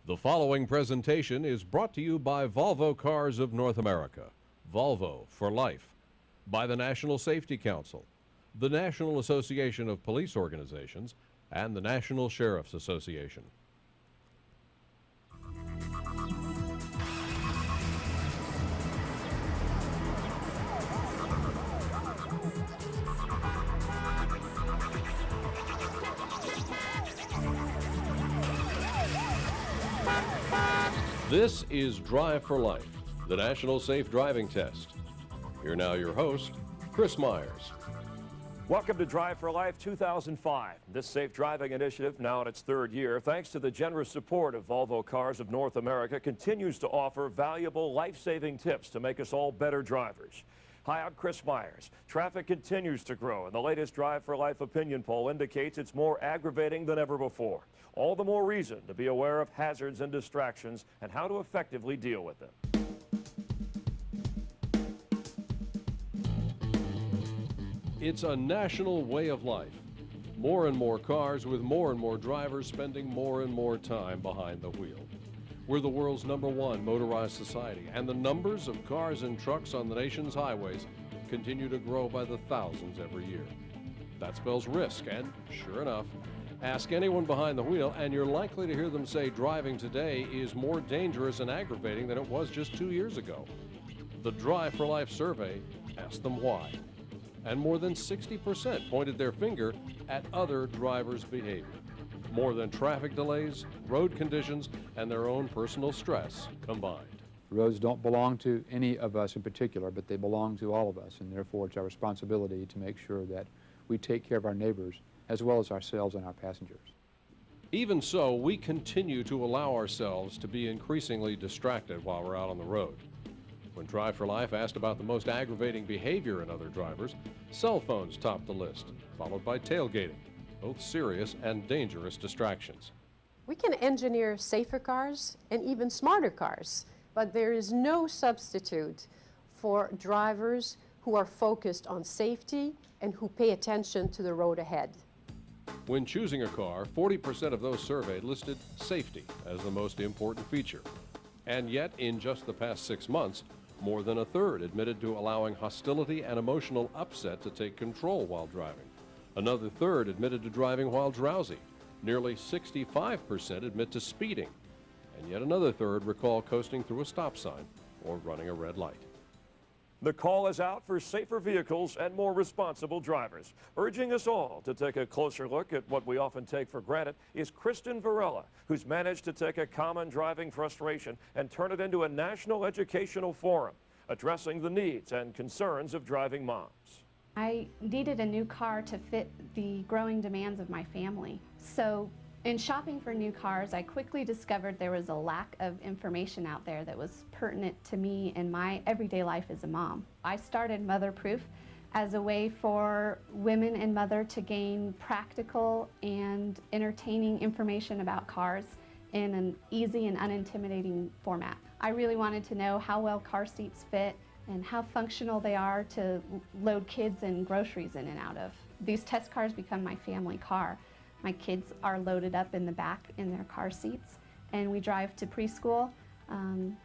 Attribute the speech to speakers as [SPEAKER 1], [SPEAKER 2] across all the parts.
[SPEAKER 1] The following presentation is brought to you by Volvo Cars of North America, Volvo for Life, by the National Safety Council, the National Association of Police Organizations, and the National Sheriff's Association. This is Drive for Life, the National Safe Driving Test. Here now your host, Chris Myers.
[SPEAKER 2] Welcome to Drive for Life 2005. This safe driving initiative, now in its third year, thanks to the generous support of Volvo Cars of North America, continues to offer valuable life-saving tips to make us all better drivers. Hi, I'm Chris Myers. Traffic continues to grow, and the latest Drive for Life opinion poll indicates it's more aggravating than ever before. All the more reason to be aware of hazards and distractions and how to effectively deal with them.
[SPEAKER 1] It's a national way of life. More and more cars with more and more drivers spending more and more time behind the wheel. We're the world's #1 motorized society, and the numbers of cars and trucks on the nation's highways continue to grow by the thousands every year. That spells risk, and sure enough, ask anyone behind the wheel, and you're likely to hear them say driving today is more dangerous and aggravating than it was just 2 years ago. The Drive for Life survey asked them why, and more than 60% pointed their finger at other drivers' behavior. More than traffic delays, road conditions, and their own personal stress combined.
[SPEAKER 3] Roads don't belong to any of us in particular, but they belong to all of us, and therefore it's our responsibility to make sure that we take care of our neighbors as well as ourselves and our passengers.
[SPEAKER 1] Even so, we continue to allow ourselves to be increasingly distracted while we're out on the road. When Drive for Life asked about the most aggravating behavior in other drivers, cell phones topped the list, followed by tailgating, both serious and dangerous distractions.
[SPEAKER 4] We can engineer safer cars and even smarter cars, but there is no substitute for drivers who are focused on safety and who pay attention to the road ahead.
[SPEAKER 1] When choosing a car, 40% of those surveyed listed safety as the most important feature. And yet, in just the past 6 months, more than a third admitted to allowing hostility and emotional upset to take control while driving. Another third admitted to driving while drowsy. Nearly 65% admit to speeding. And yet another third recall coasting through a stop sign or running a red light.
[SPEAKER 2] The call is out for safer vehicles and more responsible drivers. Urging us all to take a closer look at what we often take for granted is Kristen Varela, who's managed to take a common driving frustration and turn it into a national educational forum, addressing the needs and concerns of driving moms.
[SPEAKER 5] I needed a new car to fit the growing demands of my family. So in shopping for new cars, I quickly discovered there was a lack of information out there that was pertinent to me in my everyday life as a mom. I started Motherproof as a way for women and mother to gain practical and entertaining information about cars in an easy and unintimidating format. I really wanted to know how well car seats fit and how functional they are to load kids and groceries in and out of. These test cars become my family car. My kids are loaded up in the back in their car seats, and we drive to preschool,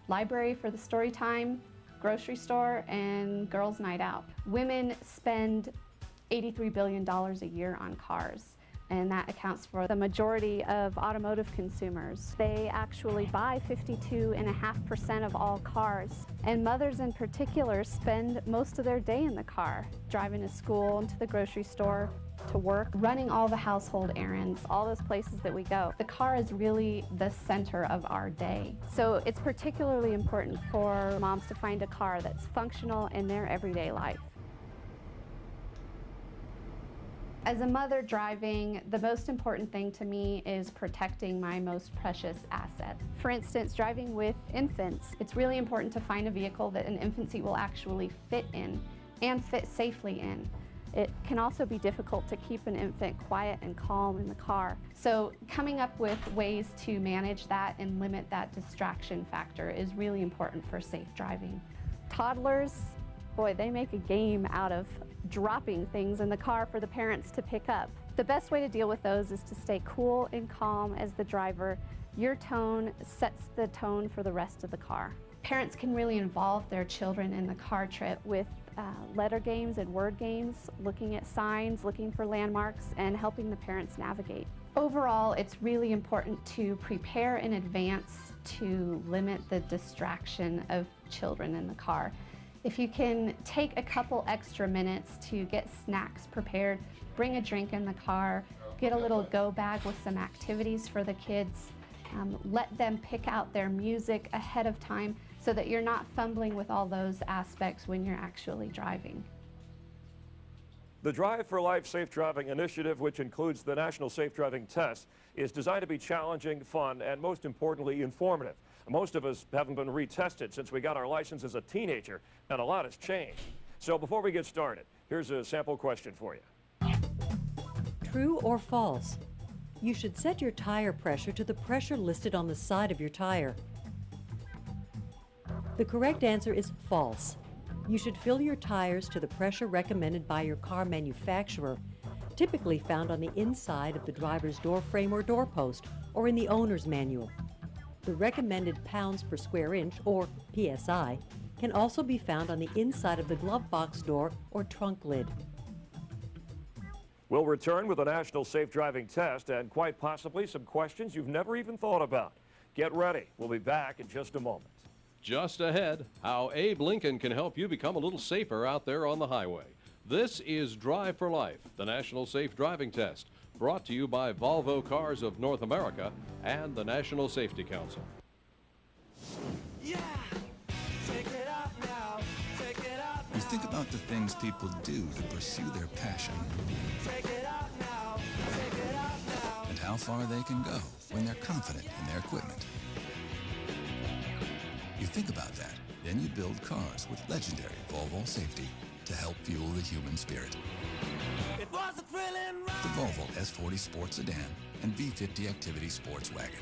[SPEAKER 5] library for the story time, grocery store, and girls' night out. Women spend $83 billion a year on cars, and that accounts for the majority of automotive consumers. They actually buy 52.5% of all cars, and mothers in particular spend most of their day in the car, driving to school and to the grocery store, to work, running all the household errands, all those places that we go. The car is really the center of our day. So it's particularly important for moms to find a car that's functional in their everyday life. As a mother driving, the most important thing to me is protecting my most precious asset. For instance, driving with infants, it's really important to find a vehicle that an infant seat will actually fit in and fit safely in. It can also be difficult to keep an infant quiet and calm in the car. So coming up with ways to manage that and limit that distraction factor is really important for safe driving. Toddlers, boy, they make a game out of dropping things in the car for the parents to pick up. The best way to deal with those is to stay cool and calm as the driver. Your tone sets the tone for the rest of the car. Parents can really involve their children in the car trip with letter games and word games, looking at signs, looking for landmarks, and helping the parents navigate. Overall, it's really important to prepare in advance to limit the distraction of children in the car. If you can take a couple extra minutes to get snacks prepared, bring a drink in the car, get a little go bag with some activities for the kids, let them pick out their music ahead of time so that you're not fumbling with all those aspects when you're actually driving.
[SPEAKER 2] The Drive for Life Safe Driving Initiative, which includes the National Safe Driving Test, is designed to be challenging, fun, and most importantly, informative. Most of us haven't been retested since we got our license as a teenager, and a lot has changed. So before we get started, here's a sample question for you.
[SPEAKER 6] True or false? You should set your tire pressure to the pressure listed on the side of your tire. The correct answer is false. You should fill your tires to the pressure recommended by your car manufacturer, typically found on the inside of the driver's door frame or doorpost, or in the owner's manual. The recommended pounds per square inch, or PSI, can also be found on the inside of the glove box door or trunk lid.
[SPEAKER 2] We'll return with a National Safe Driving Test and quite possibly some questions you've never even thought about. Get ready. We'll be back in just a moment.
[SPEAKER 1] Just ahead, how Abe Lincoln can help you become a little safer out there on the highway. This is Drive for Life, the National Safe Driving Test, brought to you by Volvo Cars of North America and the National Safety Council.
[SPEAKER 7] Yeah. Take it up now. Take it up now.
[SPEAKER 8] You think about the things people do to pursue their passion.
[SPEAKER 7] Take it up now. Take it up now.
[SPEAKER 8] And how far they can go when they're confident in their equipment. You think about that, then you build cars with legendary Volvo safety to help fuel the human spirit.
[SPEAKER 7] It was a thrilling ride.
[SPEAKER 8] The Volvo S40 Sport Sedan and V50 Activity Sports Wagon.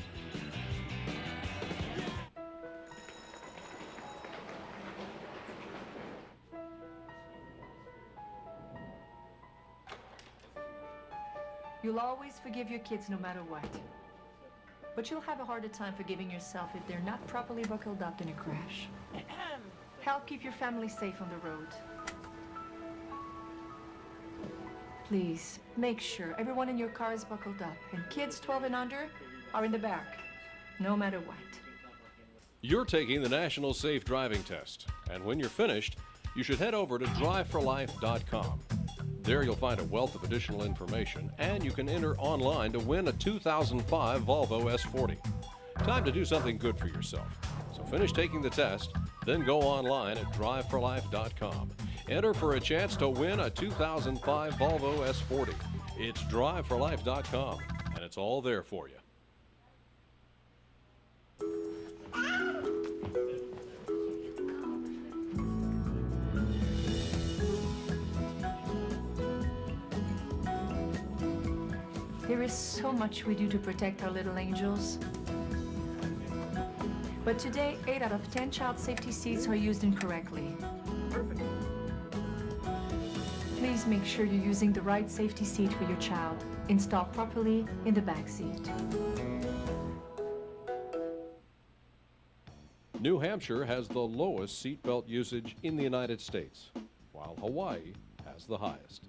[SPEAKER 9] You'll always forgive your kids no matter what. But you'll have a harder time forgiving yourself if they're not properly buckled up in a crash. Help keep your family safe on the road. Please, make sure everyone in your car is buckled up, and kids 12 and under are in the back, no matter what.
[SPEAKER 1] You're taking the National Safe Driving Test, and when you're finished, you should head over to driveforlife.com. There you'll find a wealth of additional information, and you can enter online to win a 2005 Volvo S40. Time to do something good for yourself. So finish taking the test, then go online at driveforlife.com. Enter for a chance to win a 2005 Volvo S40. It's driveforlife.com, and it's all there for you.
[SPEAKER 9] There is so much we do to protect our little angels. But today, 8 out of 10 child safety seats are used incorrectly. Perfect. Please make sure you're using the right safety seat for your child, installed properly in the back seat.
[SPEAKER 1] New Hampshire has the lowest seatbelt usage in the United States, while Hawaii has the highest.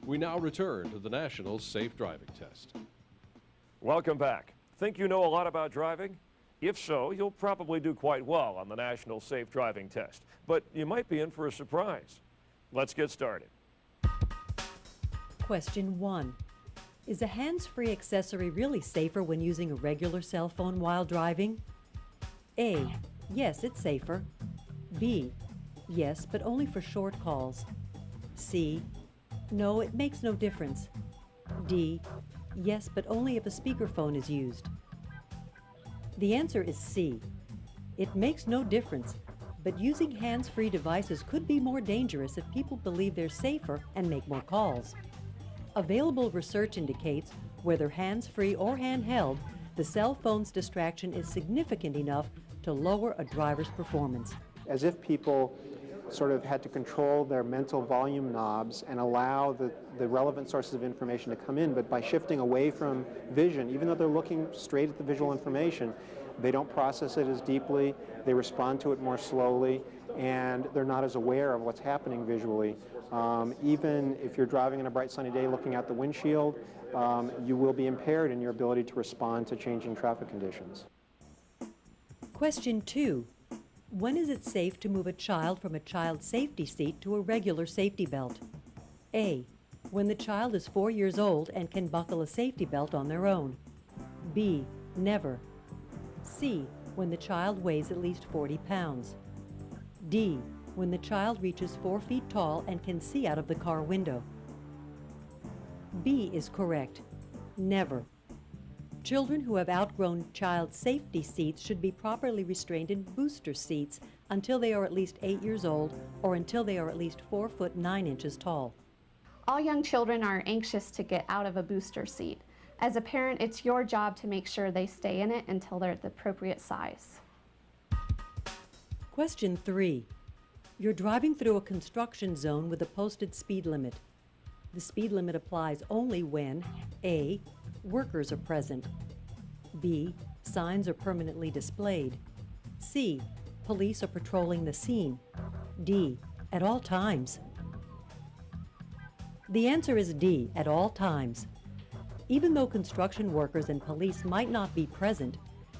[SPEAKER 1] We now return to the National Safe Driving Test.
[SPEAKER 2] Welcome back. Think you know a lot about driving? If so, you'll probably do quite well on the National Safe Driving Test, but you might be in for a surprise. Let's get started.
[SPEAKER 6] Question 1. Is a hands-free accessory really safer when using a regular cell phone while driving? A. Yes, it's safer. B. Yes, but only for short calls. C. No, it makes no difference. D. Yes, but only if a speakerphone is used. The answer is C. It makes no difference, but using hands-free devices could be more dangerous if people believe they're safer and make more calls. Available research indicates, whether hands-free or handheld, the cell phone's distraction is significant enough to lower a driver's performance.
[SPEAKER 3] As if people
[SPEAKER 10] sort of had to control their mental volume knobs and allow the relevant sources of information to come in, but by shifting away from vision, even though they're looking straight at the visual information, they don't process it as deeply, they respond to it more slowly, and they're not as aware of what's happening visually. Even if you're driving on a bright sunny day looking out the windshield, you will be impaired in your ability to respond to changing traffic conditions.
[SPEAKER 6] Question 2. When is it safe to move a child from a child safety seat to a regular safety belt? A. When the child is 4 years old and can buckle a safety belt on their own. B. Never. C. When the child weighs at least 40 pounds. D. When the child reaches 4 feet tall and can see out of the car window. B is correct. Never. Children who have outgrown child safety seats should be properly restrained in booster seats until they are at least 8 years old or until they are at least 4 foot 9 inches tall.
[SPEAKER 5] All young children are anxious to get out of a booster seat. As a parent, it's your job to make sure they stay in it until they're at the appropriate size.
[SPEAKER 6] Question 3. You're driving through a construction zone with a posted speed limit. The speed limit applies only when A. Workers are present. B. Signs are permanently displayed. C. Police are patrolling the scene. D. At all times. The answer is D. At all times. Even though construction workers and police might not be present,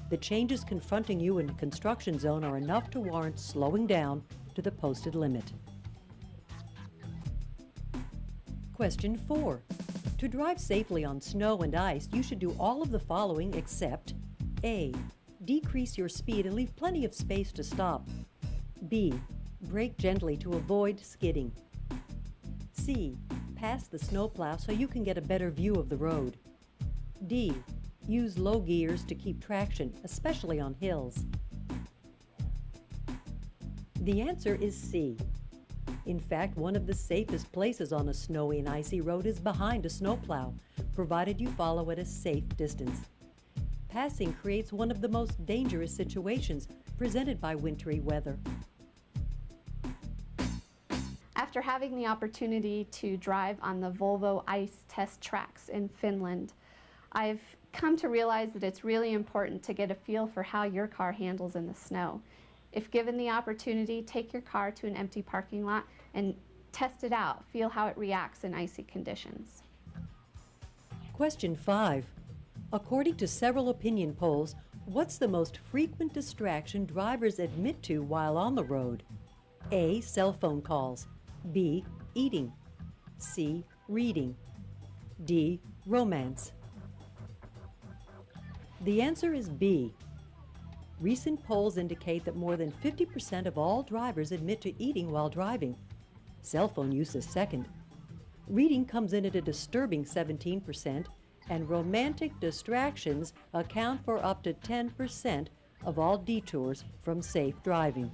[SPEAKER 6] the changes confronting you in a construction zone are enough to warrant slowing down to the posted limit. Question 4. To drive safely on snow and ice, you should do all of the following except A. Decrease your speed and leave plenty of space to stop. B. Brake gently to avoid skidding. C. Pass the snowplow so you can get a better view of the road. D. Use low gears to keep traction, especially on hills. The answer is C. In fact, one of the safest places on a snowy and icy road is behind a snowplow, provided you follow at a safe distance. Passing creates one of the most dangerous situations presented by wintry weather.
[SPEAKER 5] After having the opportunity to drive on the Volvo ice test tracks in Finland, I've come to realize that it's really important to get a feel for how your car handles in the snow. If given the opportunity, take your car to an empty parking lot and test it out. Feel how it reacts in icy conditions.
[SPEAKER 6] Question 5. According to several opinion polls, what's the most frequent distraction drivers admit to while on the road? A. Cell phone calls. B. Eating. C. Reading. D. Romance. The answer is B. Recent polls indicate that more than 50% of all drivers admit to eating while driving. Cell phone use is second. Reading comes in at a disturbing 17%, and romantic distractions account for up to 10% of all detours from safe driving.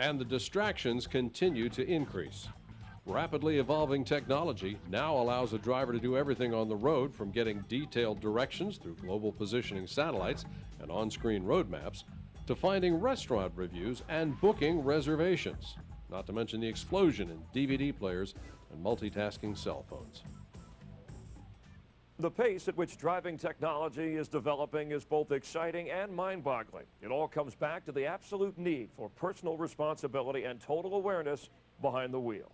[SPEAKER 1] And the distractions continue to increase. Rapidly evolving technology now allows a driver to do everything on the road, from getting detailed directions through global positioning satellites and on-screen road maps to finding restaurant reviews and booking reservations, not to mention the explosion in DVD players and multitasking cell phones.
[SPEAKER 2] The pace at which driving technology is developing is both exciting and mind-boggling. It all comes back to the absolute need for personal responsibility and total awareness behind the wheel.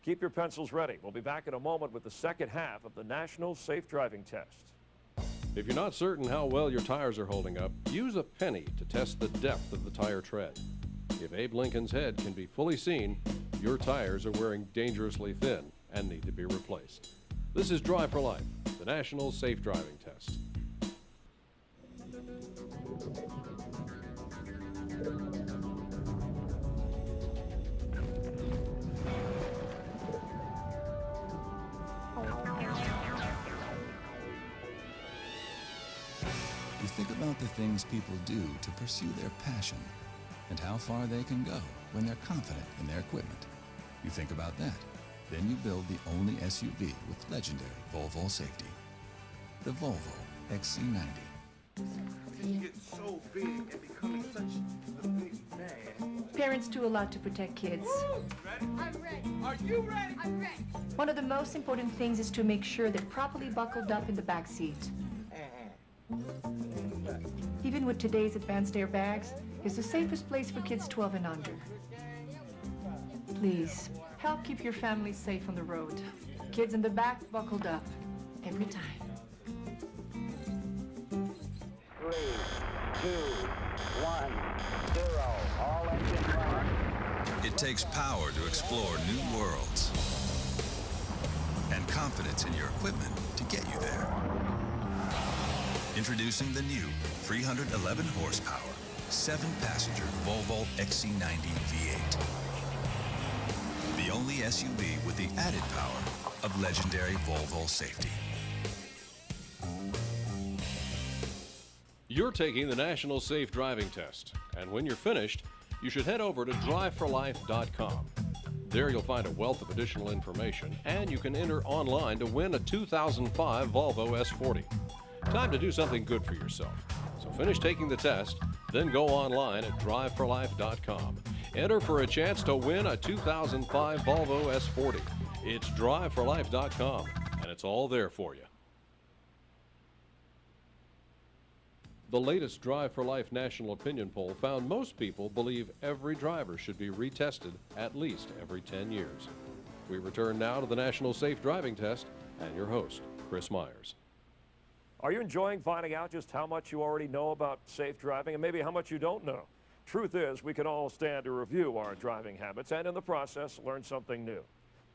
[SPEAKER 2] Keep your pencils ready. We'll be back in a moment with the second half of the National Safe Driving Test.
[SPEAKER 1] If you're not certain how well your tires are holding up, use a penny to test the depth of the tire tread. If Abe Lincoln's head can be fully seen, your tires are wearing dangerously thin and need to be replaced. This is Drive for Life, the National Safe Driving Test.
[SPEAKER 8] You think about the things people do to pursue their passion and how far they can go when they're confident in their equipment. You think about that. Then you build the only SUV with legendary Volvo safety. The Volvo XC90.
[SPEAKER 7] He gets so big and becoming such a big man.
[SPEAKER 9] parents do a lot to protect kids.
[SPEAKER 7] Ready? I'm ready. Are you ready? I'm ready.
[SPEAKER 9] One of the most important things is to make sure they're properly buckled up in the back seat. Even with today's advanced airbags, it's the safest place for kids 12 and under. Please, help keep your family safe on the road. Kids in the back buckled up, every time.
[SPEAKER 11] 3, 2, 1, 0. All engines running.
[SPEAKER 8] It takes power to explore new worlds and confidence in your equipment to get you there. Introducing the new 311 horsepower, 7-passenger Volvo XC90 V8. The only SUV with the added power of legendary Volvo safety.
[SPEAKER 1] You're taking the National Safe Driving Test, and when you're finished, you should head over to driveforlife.com. There you'll find a wealth of additional information, and you can enter online to win a 2005 Volvo S40. Time to do something good for yourself. So finish taking the test, then go online at driveforlife.com. Enter for a chance to win a 2005 Volvo S40. It's driveforlife.com, and it's all there for you. The latest Drive for Life national opinion poll found most people believe every driver should be retested at least every 10 years. We return now to the National Safe Driving Test and your host, Chris Myers.
[SPEAKER 2] Are you enjoying finding out just how much you already know about safe driving and maybe how much you don't know? Truth is, we can all stand to review our driving habits and in the process learn something new.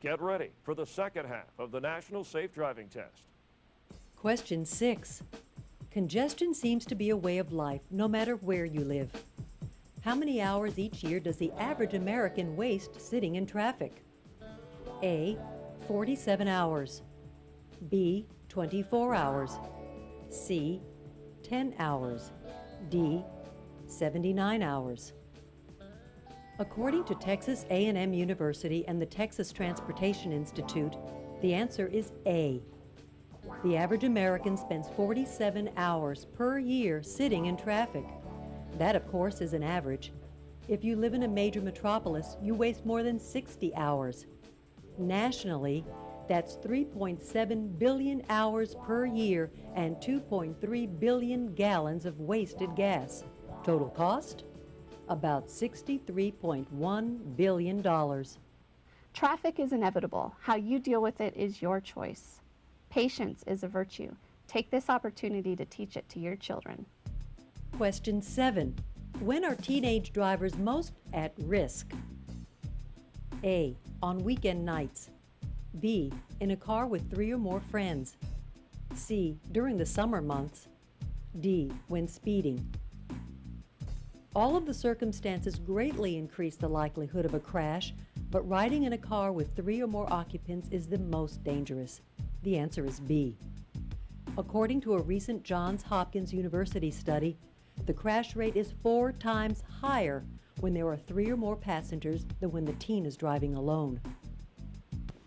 [SPEAKER 2] Get ready for the second half of the National Safe Driving Test.
[SPEAKER 6] Question 6. Congestion seems to be a way of life, no matter where you live. How many hours each year does the average American waste sitting in traffic? A, 47 hours. B, 24 hours. C, 10 hours. D, 79 hours. According to Texas A&M University and the Texas Transportation Institute, the answer is A. The average American spends 47 hours per year sitting in traffic. That, of course, is an average. If you live in a major metropolis, you waste more than 60 hours. Nationally, that's 3.7 billion hours per year and 2.3 billion gallons of wasted gas. Total cost? About $63.1 billion.
[SPEAKER 5] Traffic is inevitable. How you deal with it is your choice. Patience is a virtue. Take this opportunity to teach it to your children.
[SPEAKER 6] Question 7. When are teenage drivers most at risk? A, on weekend nights. B, in a car with 3 or more friends. C, during the summer months. D, when speeding. All of the circumstances greatly increase the likelihood of a crash, but riding in a car with 3 or more occupants is the most dangerous. The answer is B. According to a recent Johns Hopkins University study, the crash rate is 4 times higher when there are 3 or more passengers than when the teen is driving alone.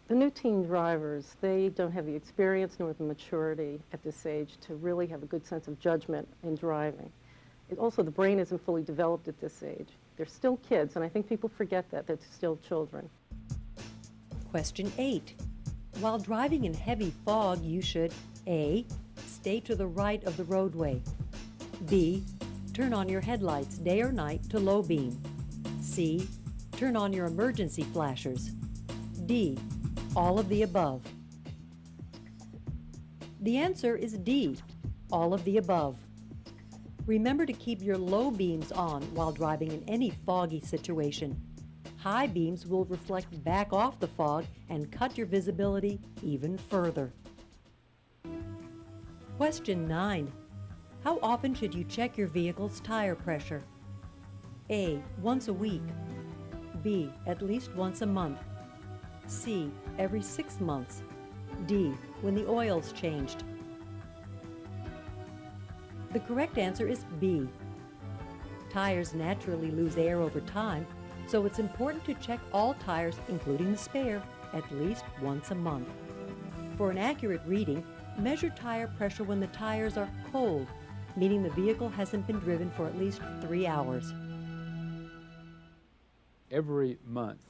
[SPEAKER 12] The new teen drivers, they don't have the experience nor the maturity at this age to really have a good sense of judgment in driving. Also, the brain isn't fully developed at this age. They're still kids, and I think people forget that they're still children.
[SPEAKER 6] Question 8. While driving in heavy fog, you should A, stay to the right of the roadway. B, turn on your headlights day or night to low beam. C, turn on your emergency flashers. D, all of the above. The answer is D, all of the above. Remember to keep your low beams on while driving in any foggy situation. High beams will reflect back off the fog and cut your visibility even further. Question 9. How often should you check your vehicle's tire pressure? A, once a week. B, at least once a month. C, every 6 months. D, when the oil's changed. The correct answer is B. Tires naturally lose air over time, so it's important to check all tires, including the spare, at least once a month. For an accurate reading, measure tire pressure when the tires are cold, meaning the vehicle hasn't been driven for at least 3 hours.
[SPEAKER 3] every month,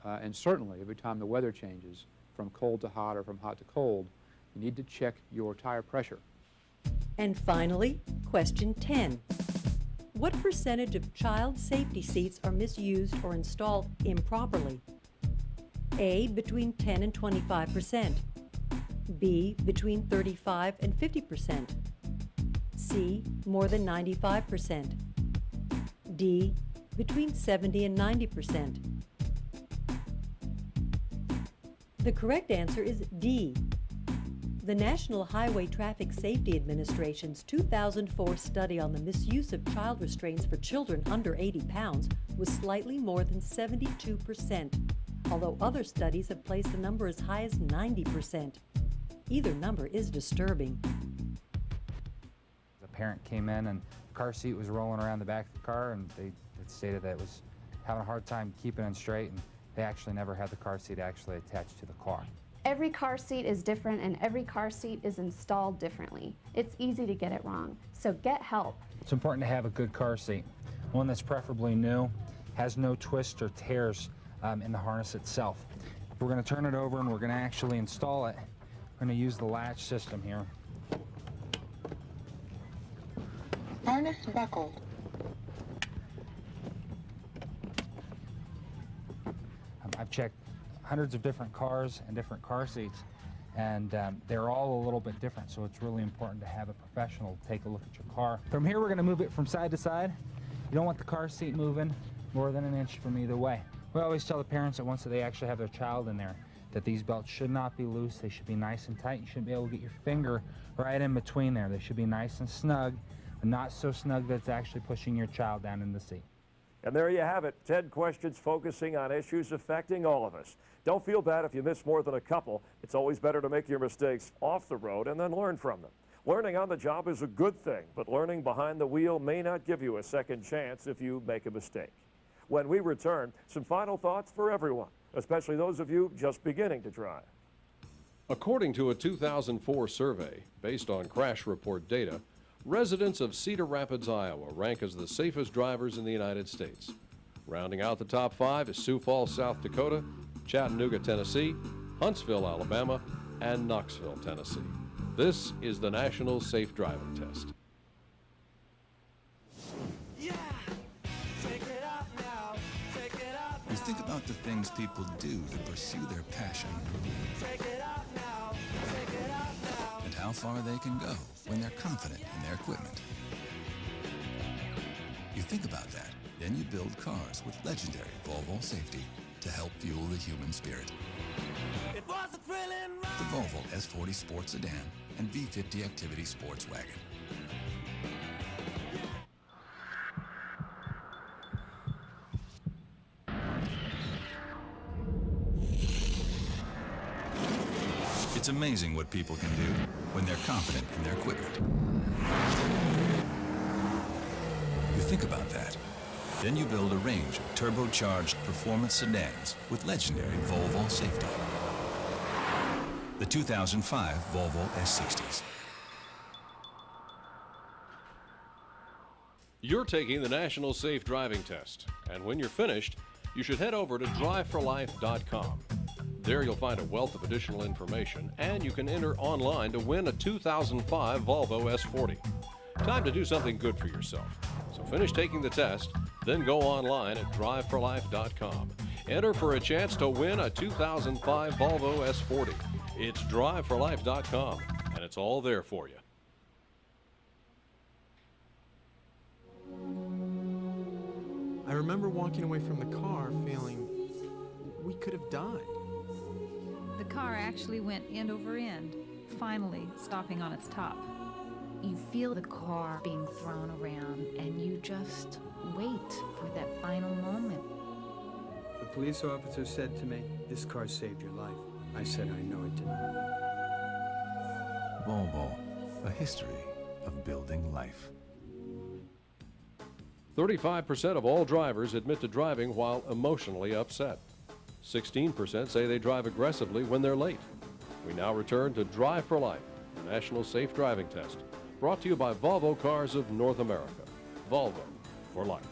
[SPEAKER 3] and certainly every time the weather changes from cold to hot or from hot to cold, you need to check your tire pressure.
[SPEAKER 6] And finally, question 10. What percentage of child safety seats are misused or installed improperly? A, between 10 and 25%. B, between 35 and 50%. C, more than 95%. D, between 70 and 90%. The correct answer is D. The National Highway Traffic Safety Administration's 2004 study on the misuse of child restraints for children under 80 pounds was slightly more than 72%, although other studies have placed the number as high as 90%. Either number is disturbing.
[SPEAKER 13] The parent came in and the car seat was rolling around the back of the car, and they stated that it was having a hard time keeping it straight, and they actually never had the car seat actually attached to the car.
[SPEAKER 5] Every car seat is different and every car seat is installed differently. It's easy to get it wrong, so get help.
[SPEAKER 13] It's important to have a good car seat, one that's preferably new, has no twists or tears in the harness itself. We're going to turn it over and we're going to actually install it. We're going to use the latch system here.
[SPEAKER 14] Harness buckled.
[SPEAKER 13] I've checked hundreds of different cars and different car seats, and they're all a little bit different, so it's really important to have a professional take a look at your car. From here, we're going to move it from side to side. You don't want the car seat moving more than an inch from either way. We always tell the parents that once they actually have their child in there, that these belts should not be loose. They should be nice and tight. You shouldn't be able to get your finger right in between there. They should be nice and snug, but not so snug that it's actually pushing your child down in the seat.
[SPEAKER 2] And there you have it, 10 questions focusing on issues affecting all of us. Don't feel bad if you miss more than a couple. It's always better to make your mistakes off the road and then learn from them. Learning on the job is a good thing, but learning behind the wheel may not give you a second chance if you make a mistake. When we return, some final thoughts for everyone, especially those of you just beginning to drive.
[SPEAKER 1] According to a 2004 survey based on crash report data, residents of Cedar Rapids, Iowa rank as the safest drivers in the United States. Rounding out the top 5 is Sioux Falls, South Dakota, Chattanooga, Tennessee, Huntsville, Alabama, and Knoxville, Tennessee. This is the National Safe Driving Test.
[SPEAKER 7] Yeah, take it off now, take it off now.
[SPEAKER 8] You think about the things people do to pursue their passion.
[SPEAKER 7] Take it off now, take it off now.
[SPEAKER 8] And how far they can go when they're confident in their equipment. You think about that, then you build cars with legendary Volvo safety to help fuel the human spirit.
[SPEAKER 7] It was a thrilling ride.
[SPEAKER 8] The Volvo S40 Sport Sedan and V50 Activity Sports Wagon. It's amazing what people can do when they're confident in their equipment. You think about that. Then you build a range of turbocharged performance sedans with legendary Volvo safety. The 2005 Volvo S60s.
[SPEAKER 1] You're taking the National Safe Driving Test, and when you're finished, you should head over to driveforlife.com. There you'll find a wealth of additional information, and you can enter online to win a 2005 Volvo S40. Time to do something good for yourself. So finish taking the test, then go online at driveforlife.com. Enter for a chance to win a 2005 Volvo S40. It's driveforlife.com, and it's all there for you.
[SPEAKER 15] I remember walking away from the car feeling we could have died.
[SPEAKER 16] The car actually went end over end, finally stopping on its top.
[SPEAKER 17] You feel the car being thrown around and you just wait for that final moment.
[SPEAKER 18] The police officer said to me, "This car saved your life." I said, "I know it didn't."
[SPEAKER 8] Volvo, a history of building life.
[SPEAKER 1] 35% of all drivers admit to driving while emotionally upset. 16% say they drive aggressively when they're late. We now return to Drive for Life, the National Safe Driving Test, brought to you by Volvo Cars of North America. Volvo for life.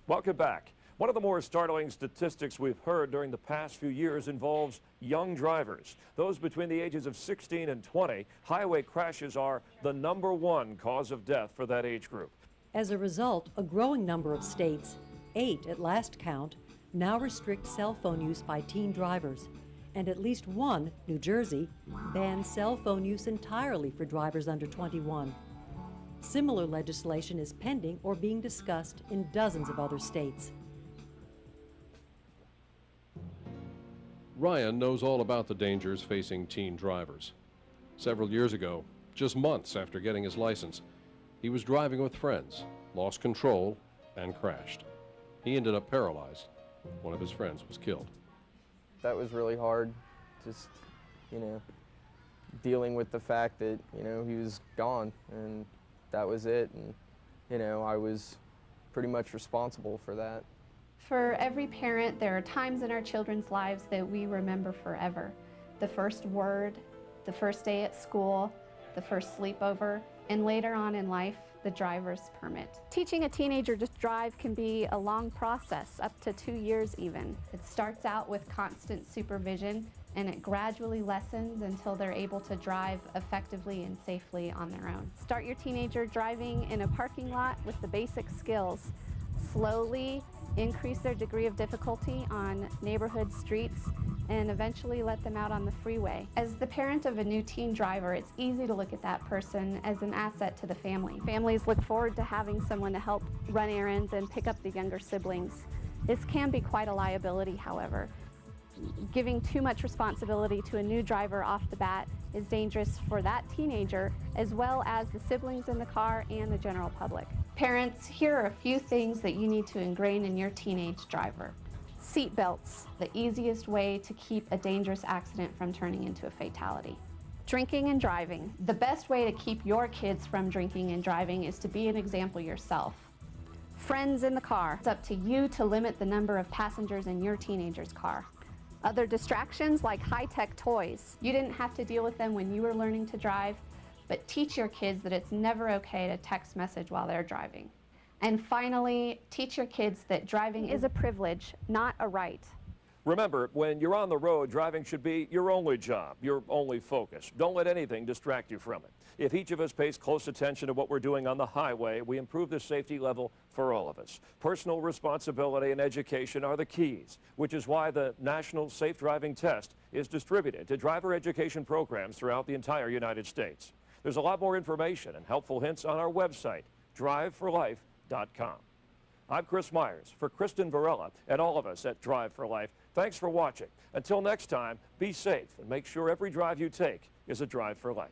[SPEAKER 2] Welcome back. One of the more startling statistics we've heard during the past few years involves young drivers. Those between the ages of 16 and 20, highway crashes are the #1 cause of death for that age group.
[SPEAKER 6] As a result, a growing number of states, 8 at last count, now restrict cell phone use by teen drivers. And at least one, New Jersey, bans cell phone use entirely for drivers under 21. Similar legislation is pending or being discussed in dozens of other states.
[SPEAKER 1] Ryan knows all about the dangers facing teen drivers. Several years ago, just months after getting his license, he was driving with friends, lost control, and crashed. He ended up paralyzed. One of his friends was killed.
[SPEAKER 19] That was really hard, just, you know, dealing with the fact that, you know, he was gone and that was it. And, you know, I was pretty much responsible for that.
[SPEAKER 5] For every parent, there are times in our children's lives that we remember forever. The first word, the first day at school, the first sleepover, and later on in life, the driver's permit. Teaching a teenager to drive can be a long process, up to 2 years even. It starts out with constant supervision, and it gradually lessens until they're able to drive effectively and safely on their own. Start your teenager driving in a parking lot with the basic skills. Slowly increase their degree of difficulty on neighborhood streets, and eventually let them out on the freeway. As the parent of a new teen driver, it's easy to look at that person as an asset to the family. Families look forward to having someone to help run errands and pick up the younger siblings. This can be quite a liability, however. Giving too much responsibility to a new driver off the bat is dangerous for that teenager, as well as the siblings in the car and the general public. Parents, here are a few things that you need to ingrain in your teenage driver. Seat belts, the easiest way to keep a dangerous accident from turning into a fatality. Drinking and driving. The best way to keep your kids from drinking and driving is to be an example yourself. Friends in the car. It's up to you to limit the number of passengers in your teenager's car. Other distractions like high-tech toys. You didn't have to deal with them when you were learning to drive, but teach your kids that it's never okay to text message while they're driving. And finally, teach your kids that driving is a privilege, not a right.
[SPEAKER 2] Remember, when you're on the road, driving should be your only job, your only focus. Don't let anything distract you from it. If each of us pays close attention to what we're doing on the highway, we improve the safety level for all of us. Personal responsibility and education are the keys, which is why the National Safe Driving Test is distributed to driver education programs throughout the entire United States. There's a lot more information and helpful hints on our website, driveforlife.com. I'm Chris Myers for Kristen Varela and all of us at Drive for Life. Thanks for watching. Until next time, be safe and make sure every drive you take is a drive for life.